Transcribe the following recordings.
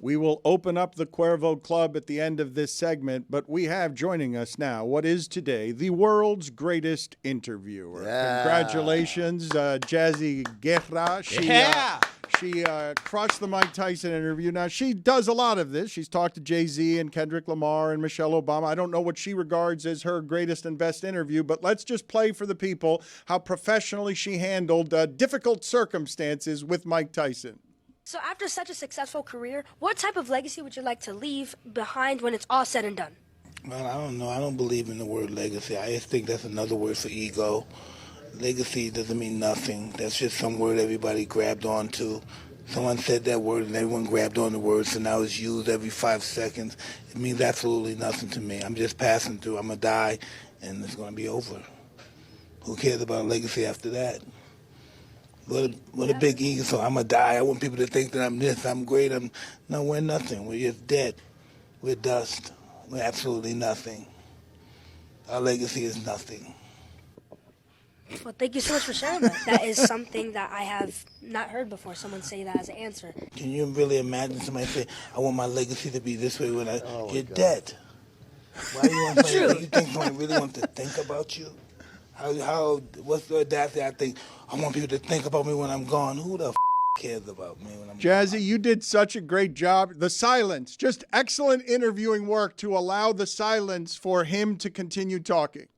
We will open up the Cuervo Club at the end of this segment, but we have joining us now what is today the world's greatest interviewer. Yeah. Congratulations, Jazzy Guerra. She crushed the Mike Tyson interview. Now, she does a lot of this. She's talked to Jay-Z and Kendrick Lamar and Michelle Obama. I don't know what she regards as her greatest and best interview, but let's just play for the people how professionally she handled difficult circumstances with Mike Tyson. So after such a successful career, what type of legacy would you like to leave behind when it's all said and done? Well, I don't know. I don't believe in the word legacy. I just think that's another word for ego. Legacy doesn't mean nothing. That's just some word everybody grabbed onto. Someone said that word and everyone grabbed on the word, so now it's used every 5 seconds. It means absolutely nothing to me. I'm just passing through. I'm going to die, and it's going to be over. Who cares about legacy after that? What a big ego. So I'm going to die. I want people to think that I'm this, I'm great. No, we're nothing. We're just dead. We're dust. We're absolutely nothing. Our legacy is nothing. Well, thank you so much for sharing that. That is something that I have not heard before, someone say that as an answer. Can you really imagine somebody say, I want my legacy to be this way when you're dead? Why do you want somebody, you think somebody really wants to think about you? What's the audacity? I think, I want people to think about me when I'm gone. Who the cares about me when I'm gone? Jazzy, you did such a great job. The silence, just excellent interviewing work to allow the silence for him to continue talking.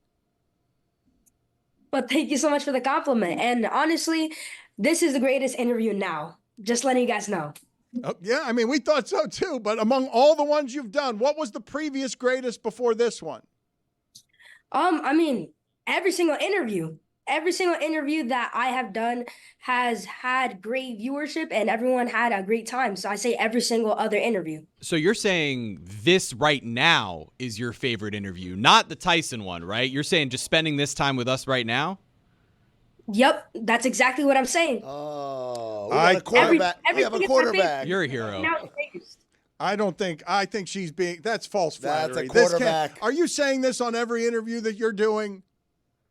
But thank you so much for the compliment. And honestly, this is the greatest interview now. Just letting you guys know. Oh, yeah, I mean, we thought so too. But among all the ones you've done, what was the previous greatest before this one? I mean, every single interview that I have done has had great viewership and everyone had a great time. So I say every single other interview. So you're saying this right now is your favorite interview, not the Tyson one, right? You're saying just spending this time with us right now? Yep, that's exactly what I'm saying. Oh, we have a quarterback. We have a quarterback. You're a hero. I think she's being, that's false flattery. That's a quarterback. Are you saying this on every interview that you're doing?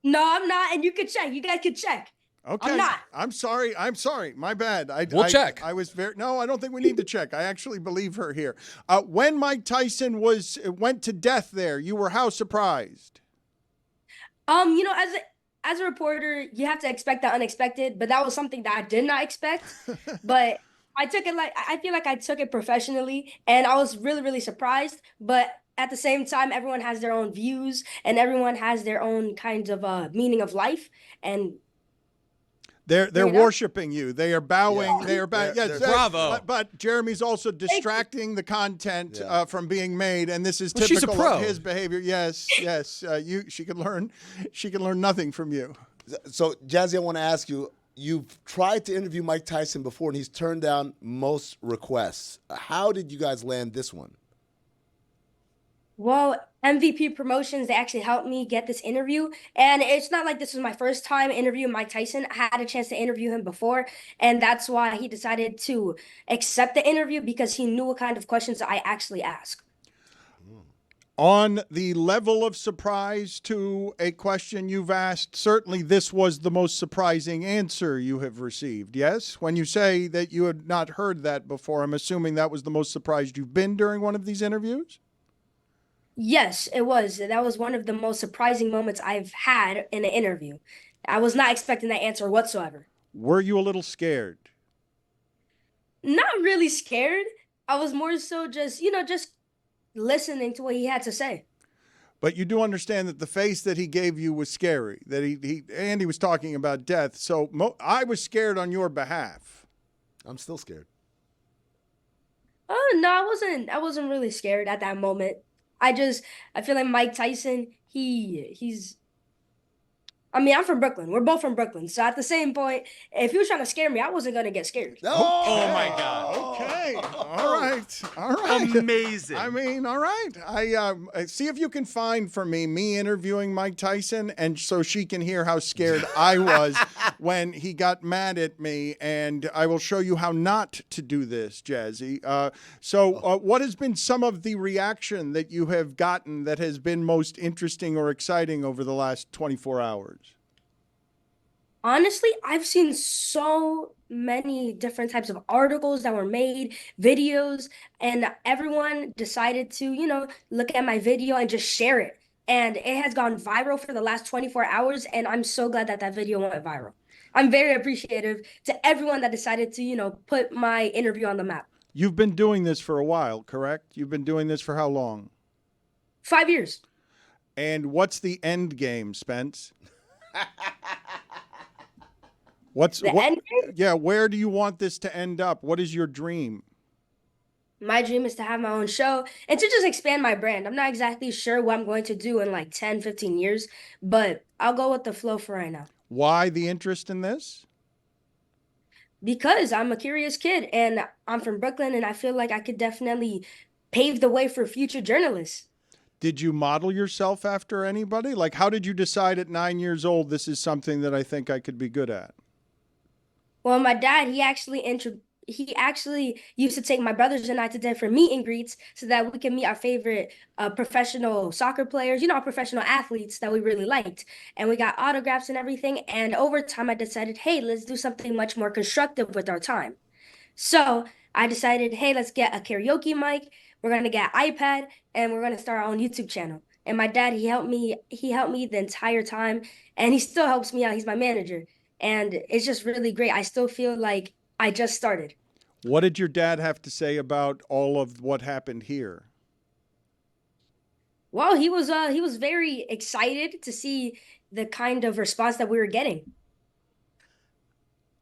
No, I'm not, and you can check. You guys can check. Okay. I'm not. I'm sorry. My bad. We'll check. No, I don't think we need to check. I actually believe her here. When Mike Tyson went to death there, you were how surprised? As a reporter, you have to expect the unexpected, but that was something that I did not expect. But I feel like I took it professionally, and I was really, really surprised. But at the same time, everyone has their own views and everyone has their own kinds of meaning of life. And they're worshiping you. They are bowing. Yeah. They are bowing. Yes, bravo. But Jeremy's also distracting the content from being made, and this is typical she's a pro. of his behavior. Yes. She can learn. She can learn nothing from you. So, Jazzy, I want to ask you. You've tried to interview Mike Tyson before, and he's turned down most requests. How did you guys land this one? Well, MVP Promotions, they actually helped me get this interview. And it's not like this was my first time interviewing Mike Tyson. I had a chance to interview him before. And that's why he decided to accept the interview, because he knew what kind of questions I actually ask. On the level of surprise to a question you've asked, certainly this was the most surprising answer you have received, yes? When you say that you had not heard that before, I'm assuming that was the most surprised you've been during one of these interviews? Yes, it was. That was one of the most surprising moments I've had in an interview. I was not expecting that answer whatsoever. Were you a little scared? Not really scared. I was more so just listening to what he had to say. But you do understand that the face that he gave you was scary, that he was talking about death. So I was scared on your behalf. I'm still scared. Oh, no, I wasn't really scared at that moment. I feel like Mike Tyson, I'm from Brooklyn. We're both from Brooklyn. So at the same point, if he was trying to scare me, I wasn't going to get scared. Oh my God. Okay. All right. Amazing. I mean, all right. I see if you can find for me interviewing Mike Tyson, and so she can hear how scared I was when he got mad at me, and I will show you how not to do this, Jazzy. What has been some of the reaction that you have gotten that has been most interesting or exciting over the last 24 hours? Honestly, I've seen so many different types of articles that were made, videos, and everyone decided to, look at my video and just share it. And it has gone viral for the last 24 hours, and I'm so glad that that video went viral. I'm very appreciative to everyone that decided to, put my interview on the map. You've been doing this for a while, correct? You've been doing this for how long? 5 years. And what's the end game, Spence? What? End game? Yeah, where do you want this to end up? What is your dream? My dream is to have my own show and to just expand my brand. I'm not exactly sure what I'm going to do in like 10, 15 years, but I'll go with the flow for right now. Why the interest in this? Because I'm a curious kid and I'm from Brooklyn and I feel like I could definitely pave the way for future journalists. Did you model yourself after anybody? Like, how did you decide at 9 years old, this is something that I think I could be good at? Well, my dad, he actually used to take my brothers and I to different meet and greets so that we can meet our favorite professional soccer players, our professional athletes that we really liked. And we got autographs and everything. And over time, I decided, hey, let's do something much more constructive with our time. So I decided, hey, let's get a karaoke mic. We're going to get an iPad and we're going to start our own YouTube channel. And my dad, he helped me the entire time. And he still helps me out. He's my manager. And it's just really great. I still feel like I just started. What did your dad have to say about all of what happened here? Well, he was very excited to see the kind of response that we were getting.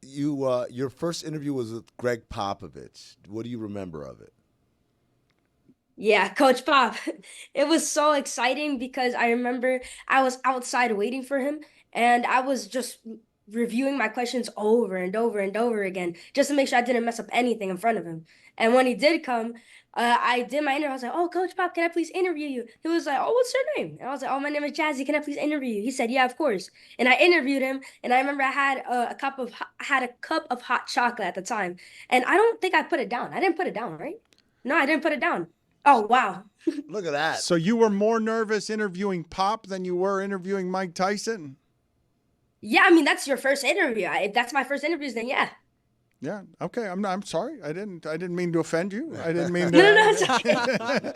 Your first interview was with Greg Popovich. What do you remember of it? Yeah, Coach Pop. It was so exciting because I remember I was outside waiting for him and I was just reviewing my questions over and over and over again just to make sure I didn't mess up anything in front of him. And when he did come, I did my interview. I was like, "Oh, Coach Pop, can I please interview you?" He was like, "Oh, what's your name?" And I was like, "Oh, my name is Jazzy. Can I please interview you?" He said, "Yeah, of course." And I interviewed him. And I remember I had a cup of hot chocolate at the time. And I don't think I put it down. I didn't put it down, right? No, I didn't put it down. Oh, wow. Look at that. So you were more nervous interviewing Pop than you were interviewing Mike Tyson? Yeah, I mean, that's your first interview. If that's my first interviews, then yeah. Yeah. Okay. I'm sorry. I didn't mean to offend you. I didn't mean to. No, it's okay.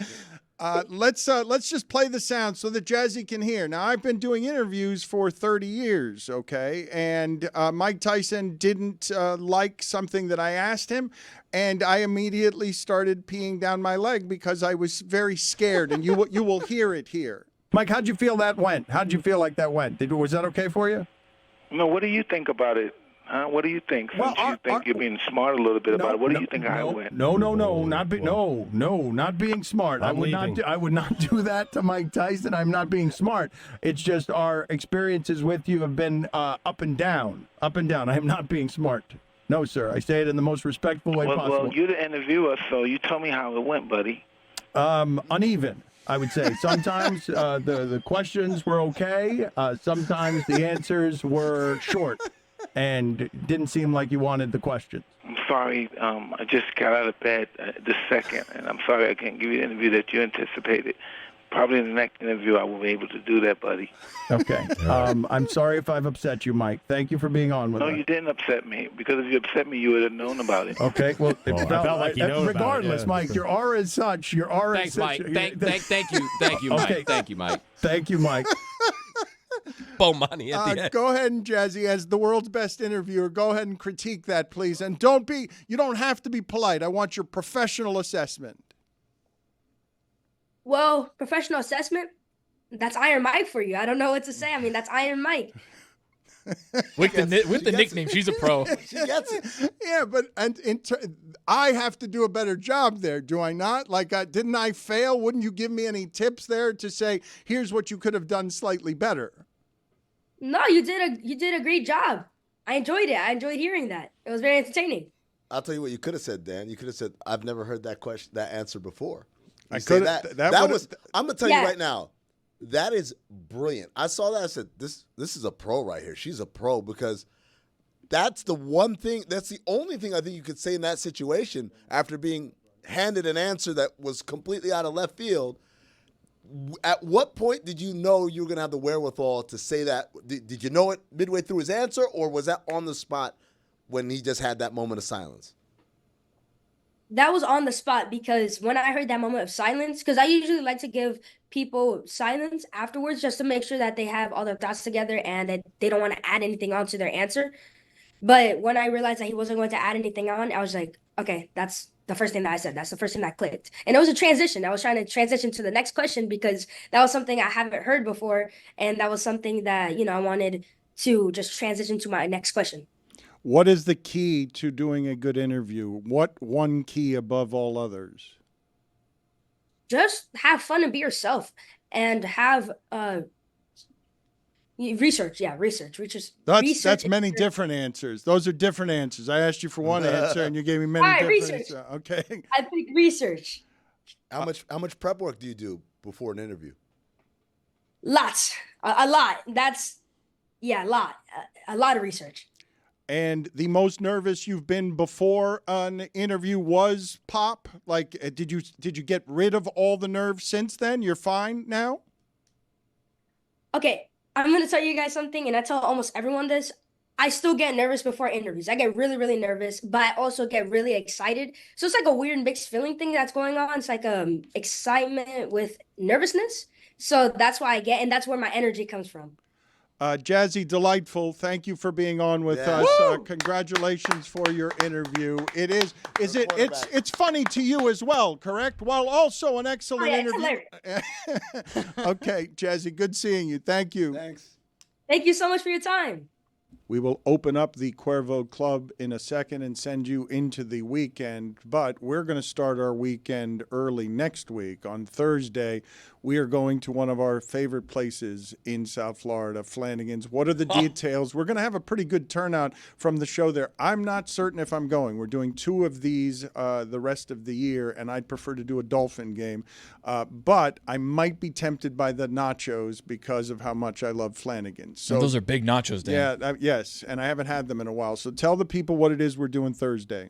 Let's just play the sound so that Jazzy can hear. Now, I've been doing interviews for 30 years, okay? And Mike Tyson didn't like something that I asked him, and I immediately started peeing down my leg because I was very scared, and you will hear it here. Mike, how'd you feel that went? How'd you feel like that went? Was that okay for you? No, what do you think about it? What do you think? Since you think you're being smart a little bit about it, what do you think I went? No, not being smart. I would not do that to Mike Tyson. I'm not being smart. It's just our experiences with you have been up and down. I am not being smart. No, sir. I say it in the most respectful way possible. Well, you're the interviewer, so you tell me how it went, buddy. Uneven, I would say. Sometimes the questions were okay. Sometimes the answers were short. And didn't seem like you wanted the question. I'm sorry. I just got out of bed this second, and I'm sorry I can't give you the interview that you anticipated. Probably in the next interview I will be able to do that, buddy. Okay. I'm sorry if I've upset you, Mike. Thank you for being on with us. No, you didn't upset me. Because if you upset me, you would have known about it. Okay. Well, I felt like you know regardless, about it, yeah. Mike, your aura is such. Your aura Thanks, is such. Mike. Thank you, Mike. Okay. Thank you, Mike. Thank you, Mike. Bomani at the end. Go ahead and Jazzy, as the world's best interviewer, go ahead and critique that, please. And you don't have to be polite. I want your professional assessment. Well, professional assessment, that's Iron Mike for you. I don't know what to say. I mean, that's Iron Mike. With the nickname, she's a pro. She gets it. Yeah, but I have to do a better job there, do I not? Like, didn't I fail? Wouldn't you give me any tips there to say, here's what you could have done slightly better? No, you did a great job. I enjoyed it. I enjoyed hearing that. It was very entertaining. I'll tell you what you could have said, Dan. You could have said, "I've never heard that answer before." I could have. That was. I'm gonna tell you right now. That is brilliant. I saw that. I said, "This is a pro right here. She's a pro," because that's the one thing. That's the only thing I think you could say in that situation after being handed an answer that was completely out of left field. At what point did you know you were going to have the wherewithal to say that? Did you know it midway through his answer, or was that on the spot when he just had that moment of silence? That was on the spot because when I heard that moment of silence, because I usually like to give people silence afterwards just to make sure that they have all their thoughts together and that they don't want to add anything on to their answer. But when I realized that he wasn't going to add anything on, I was like, okay, that's the first thing that I said. That's the first thing that clicked. And it was a transition. I was trying to transition to the next question because that was something I haven't heard before. And that was something that, I wanted to just transition to my next question. What is the key to doing a good interview? What one key above all others? Just have fun and be yourself and have research. Yeah, research. That's many different answers. Those are different answers. I asked you for one answer and you gave me many different research. answers. Okay. I think research. How much prep work do you do before an interview? Lots. A lot. A lot. A lot of research. And the most nervous you've been before an interview was Pop? Like, did you get rid of all the nerves since then? You're fine now? Okay, I'm going to tell you guys something, and I tell almost everyone this. I still get nervous before interviews. I get really, really nervous, but I also get really excited. So it's like a weird mixed feeling thing that's going on. It's like excitement with nervousness. So that's why and that's where my energy comes from. Jazzy, delightful. Thank you for being on with us. Congratulations for your interview. It's funny to you as well, correct? While also an excellent interview. Okay, Jazzy, good seeing you. Thank you. Thanks. Thank you so much for your time. We will open up the Cuervo Club in a second and send you into the weekend, but we're going to start our weekend early next week. On Thursday, we are going to one of our favorite places in South Florida, Flanagan's. What are the details? We're going to have a pretty good turnout from the show there. I'm not certain if I'm going. We're doing 2 of these the rest of the year, and I'd prefer to do a Dolphin game. But I might be tempted by the nachos because of how much I love Flanagan's. So, and those are big nachos, Dan. Yeah, yes, and I haven't had them in a while. So tell the people what it is we're doing Thursday.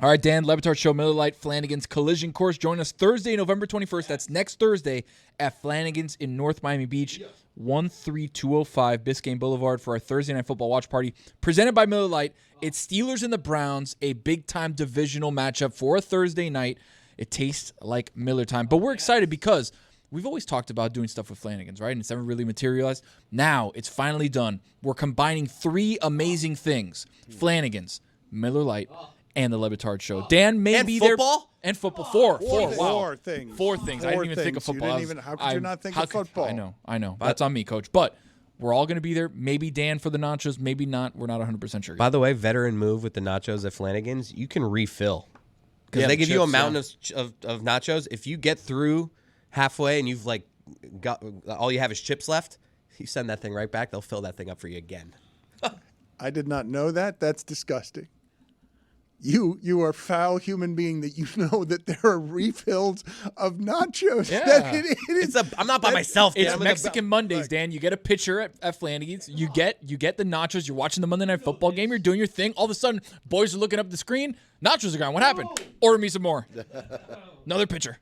All right, Dan, Le Batard Show, Miller Lite, Flanagan's Collision Course. Join us Thursday, November 21st. That's next Thursday at Flanagan's in North Miami Beach, 13205 Biscayne Boulevard for our Thursday Night Football watch party. Presented by Miller Lite. It's Steelers and the Browns, a big-time divisional matchup for a Thursday night. It tastes like Miller time. But we're excited because we've always talked about doing stuff with Flanagan's, right? And it's never really materialized. Now it's finally done. We're combining 3 amazing things. Flanagan's, Miller Lite, and the Le Batard Show. Dan may be there. And football. Four. Wow. 4 things. 4 things. I didn't even think of football. How could you not think of football? I know. That's on me, Coach. But we're all going to be there. Maybe Dan for the nachos. Maybe not. We're not 100% sure. By the way, veteran move with the nachos at Flanagan's, you can refill. Because they give you a mountain of nachos. If you get through halfway and you've got all you have is chips left, you send that thing right back. They'll fill that thing up for you again. I did not know that. That's disgusting. You are a foul human being that you know that there are refills of nachos. Yeah. I'm not by myself. Dan. It's Mexican Mondays, Dan. You get a pitcher at Flanagan's. You get the nachos. You're watching the Monday Night Football game. You're doing your thing. All of a sudden, boys are looking up at the screen. Nachos are gone. What happened? Order me some more. Another pitcher.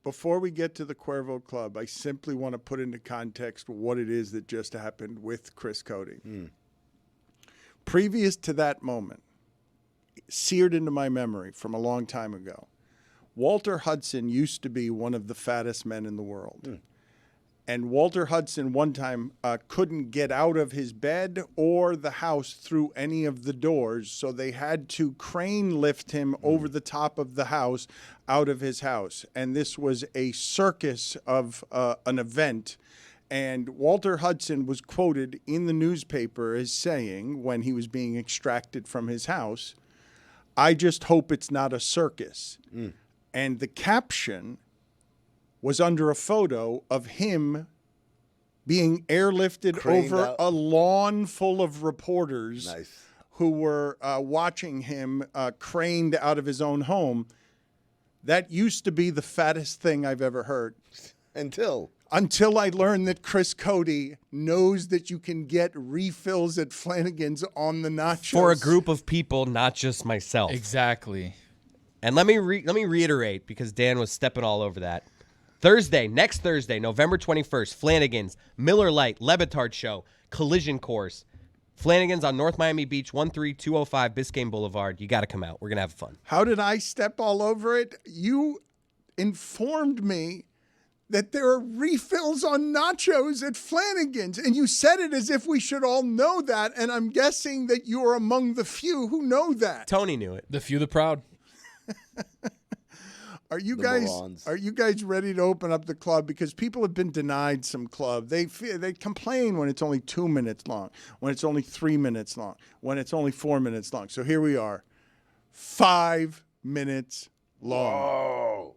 Before we get to the Cuervo Club, I simply want to put into context what it is that just happened with Chris Cody. Previous to that moment, seared into my memory from a long time ago, Walter Hudson used to be one of the fattest men in the world. And Walter Hudson one time couldn't get out of his bed or the house through any of the doors, so they had to crane lift him over the top of the house out of his house. And this was a circus of an event. And Walter Hudson was quoted in the newspaper as saying, when he was being extracted from his house, "I just hope it's not a circus." And the caption was under a photo of him being airlifted over a lawn full of reporters who were watching him craned out of his own home. That used to be the fattest thing I've ever heard. Until I learned that Chris Cody knows that you can get refills at Flanagan's on the nachos. For a group of people, not just myself. Exactly. And let me reiterate, because Dan was stepping all over that. Next Thursday, November 21st, Flanagan's, Miller Lite, Le Batard Show, Collision Course. Flanagan's on North Miami Beach, 13205 Biscayne Boulevard. You got to come out. We're going to have fun. How did I step all over it? You informed me that there are refills on nachos at Flanagan's, and you said it as if we should all know that, and I'm guessing that you are among the few who know that. Tony knew it. The few, the proud. Are you guys ready to open up the club? Because people have been denied some club. They complain when it's only 2 minutes long, when it's only 3 minutes long, when it's only 4 minutes long. So here we are, 5 minutes long. Oh.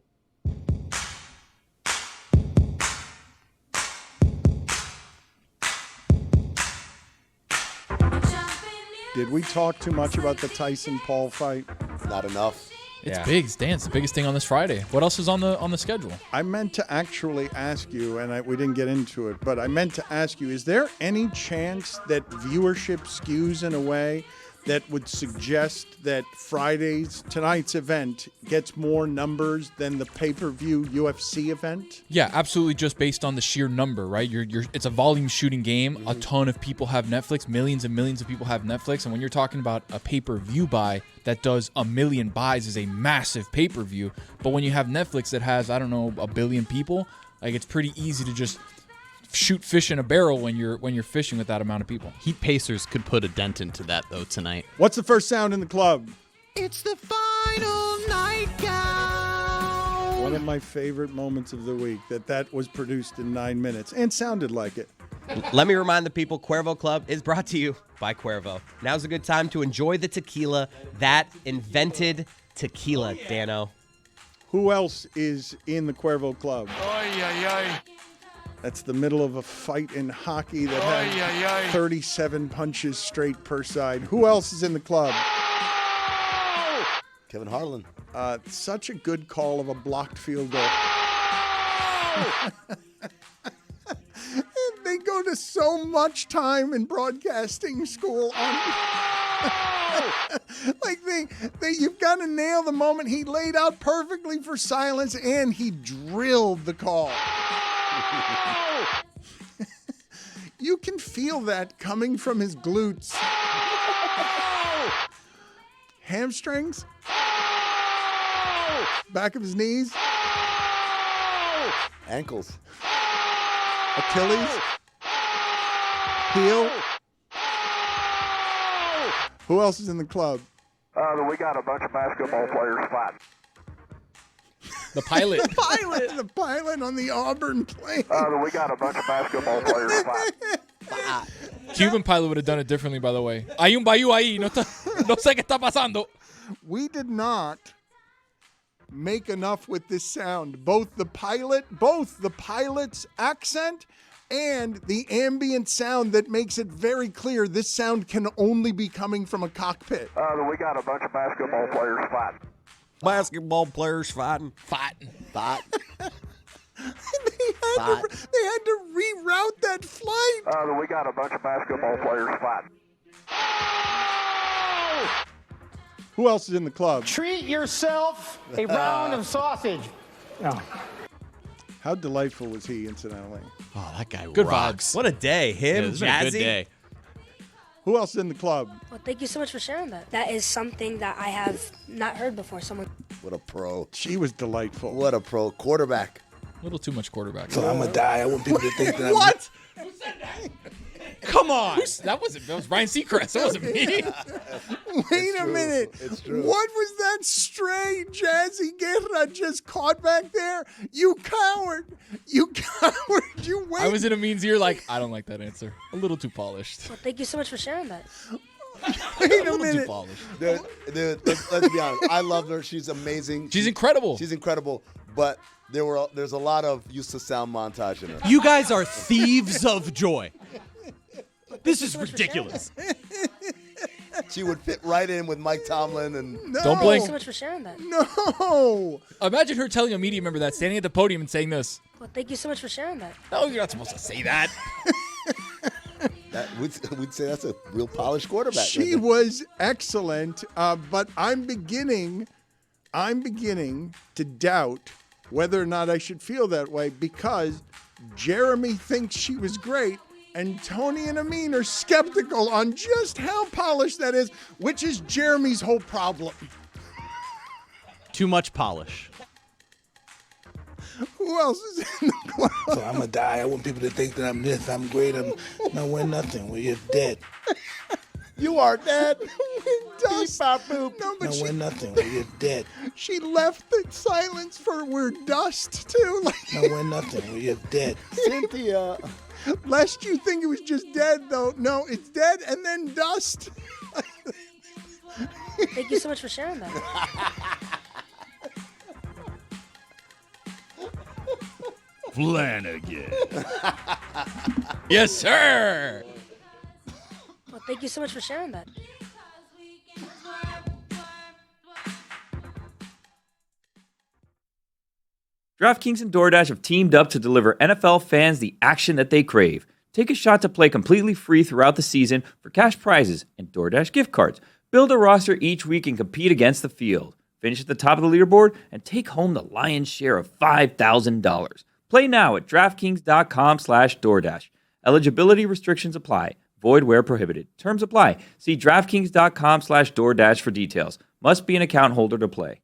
Did we talk too much about the Tyson-Paul fight? Not enough. It's big, Dan. It's the biggest thing on this Friday. What else is on the schedule? I meant to actually ask you, and we didn't get into it, but I meant to ask you, is there any chance that viewership skews in a way that would suggest that tonight's event gets more numbers than the pay-per-view UFC event? Yeah, absolutely. Just based on the sheer number, right? It's a volume shooting game. A ton of people have Netflix. Millions and millions of people have Netflix. And when you're talking about a pay-per-view buy that does 1 million buys is a massive pay-per-view. But when you have Netflix that has, 1 billion people, like it's pretty easy to just shoot fish in a barrel when you're fishing with that amount of people. Heat Pacers could put a dent into that, though, tonight. What's the first sound in the club? It's the final nightgown. One of my favorite moments of the week, that was produced in 9 minutes and sounded like it. Let me remind the people, Cuervo Club is brought to you by Cuervo. Now's a good time to enjoy the tequila that invented tequila, Dano. Who else is in the Cuervo Club? Ay, ay, ay. That's the middle of a fight in hockey that had 37 punches straight per side. Who else is in the club? Kevin Harlan. Such a good call of a blocked field goal. They go to so much time in broadcasting school on like you've got to nail the moment. He laid out perfectly for silence and he drilled the call. You can feel that coming from his glutes. Hamstrings? Back of his knees? Ankles. Achilles? Heel? Who else is in the club? We got a bunch of basketball players fighting. The pilot. The pilot on the Auburn plane. We got a bunch of basketball players fighting. Cuban pilot would have done it differently, by the way. Hay un bayou ahí. No sé qué está pasando. We did not make enough with this sound. Both the pilot's accent and the ambient sound that makes it very clear this sound can only be coming from a cockpit. We got a bunch of basketball players fighting. Basketball players fighting. They had to reroute that flight. We got a bunch of basketball players fighting. Who else is in the club? Treat yourself a round of sausage. No. How delightful was he, incidentally? Oh, that guy Good rocks. vibes. What a day. Him, It's been Jazzy. a good day. Who else is in the club? Well, thank you so much for sharing that. That is something that I have not heard before. What a pro. She was delightful. What a pro. Quarterback. A little too much quarterback. So I'm going to die. I want people to think that I'm... What? Come on. That was Ryan Seacrest. That wasn't me. Wait a minute. It's true. What was that stray Jazzy Guerra just caught back there? You coward. You coward. You wait. I was in Amin's ear like, I don't like that answer. A little too polished. Well, thank you so much for sharing that. Wait a Too minute. polished. Dude, let's be honest. I love her. She's amazing. She's incredible. She's incredible. But there's a lot of used to sound montage in her. You guys are thieves of joy. This is ridiculous. She would fit right in with Mike Tomlin and No. Don't Thank blink. you so much for sharing that. No. Imagine her telling a media member that, standing at the podium and saying this. Well, thank you so much for sharing that. No, you're not supposed to say that. we'd say that's a real polished quarterback. She was excellent, but I'm beginning to doubt whether or not I should feel that way because Jeremy thinks she was great and Tony and Amin are skeptical on just how polished that is, which is Jeremy's whole problem. Too much polish. Who else is in the club? So I'm going to die. I want people to think that I'm this, I'm great. We're nothing. We're just dead. You are dead. Dust. No, but we're nothing. We're just dead. She left the silence for we're dust, too. No, we're nothing. We're just dead. Cynthia. Lest you think it was just dead, though. No, it's dead and then dust. Thank you so much for sharing that. Flanagan. Yes, sir. Well, thank you so much for sharing that. DraftKings and DoorDash have teamed up to deliver NFL fans the action that they crave. Take a shot to play completely free throughout the season for cash prizes and DoorDash gift cards. Build a roster each week and compete against the field. Finish at the top of the leaderboard and take home the lion's share of $5,000. Play now at DraftKings.com/DoorDash. Eligibility restrictions apply. Void where prohibited. Terms apply. See DraftKings.com/DoorDash for details. Must be an account holder to play.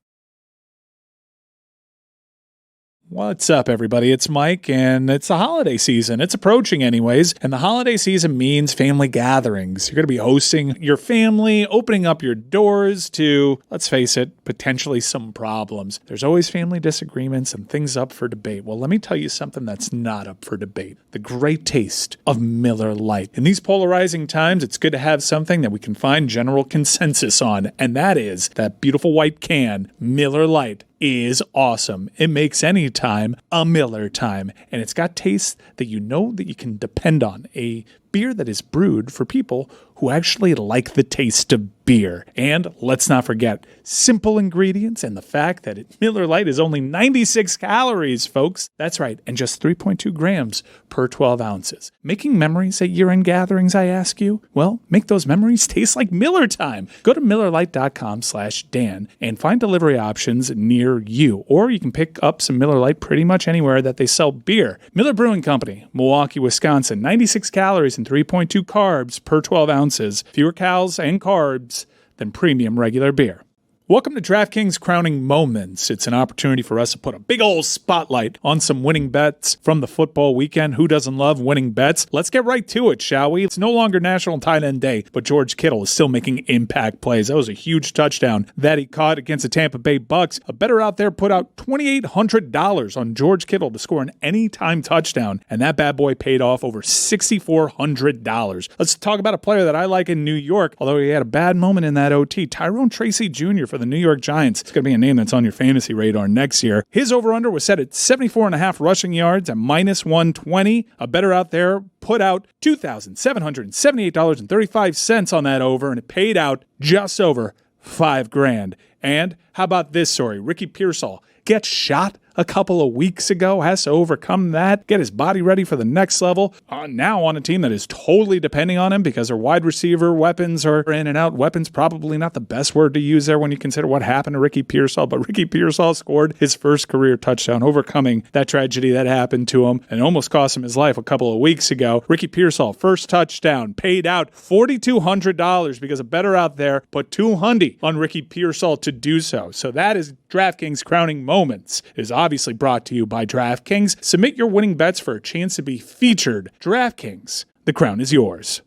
What's up, everybody? It's Mike, and it's the holiday season. It's approaching anyways, and the holiday season means family gatherings. You're going to be hosting your family, opening up your doors to, let's face it, potentially some problems. There's always family disagreements and things up for debate. Well, let me tell you something that's not up for debate. The great taste of Miller Lite. In these polarizing times, it's good to have something that we can find general consensus on, and that is that beautiful white can, Miller Lite. Is awesome. It makes any time a Miller time, and it's got tastes that you know that you can depend on. A beer that is brewed for people who actually like the taste of beer. And let's not forget, simple ingredients and the fact that Miller Lite is only 96 calories, folks. That's right, and just 3.2 grams per 12 ounces. Making memories at year-end gatherings, I ask you? Well, make those memories taste like Miller time. Go to MillerLite.com/Dan and find delivery options near you. Or you can pick up some Miller Lite pretty much anywhere that they sell beer. Miller Brewing Company, Milwaukee, Wisconsin. 96 calories and 3.2 carbs per 12 ounces. Fewer calories and carbs than premium regular beer. Welcome to DraftKings Crowning Moments. It's an opportunity for us to put a big old spotlight on some winning bets from the football weekend. Who doesn't love winning bets? Let's get right to it, shall we? It's no longer National Tight End Day, but George Kittle is still making impact plays. That was a huge touchdown that he caught against the Tampa Bay Bucks. A bettor out there put out $2,800 on George Kittle to score an anytime touchdown, and that bad boy paid off over $6,400. Let's talk about a player that I like in New York, although he had a bad moment in that OT. Tyrone Tracy Jr. for the New York Giants. It's going to be a name that's on your fantasy radar next year. His over-under was set at 74.5 rushing yards at -120. A bettor out there put out $2,778.35 on that over, and it paid out just over $5,000. And how about this story? Ricky Pearsall gets shot a couple of weeks ago, has to overcome that, get his body ready for the next level. Now on a team that is totally depending on him because their wide receiver weapons are in and out. Weapons probably not the best word to use there when you consider what happened to Ricky Pearsall, but Ricky Pearsall scored his first career touchdown, overcoming that tragedy that happened to him and almost cost him his life a couple of weeks ago. Ricky Pearsall, first touchdown, paid out $4,200 because a bettor out there put $200 on Ricky Pearsall to do so. So that is DraftKings Crowning Moments. It is obviously brought to you by DraftKings. Submit your winning bets for a chance to be featured. DraftKings, the crown is yours.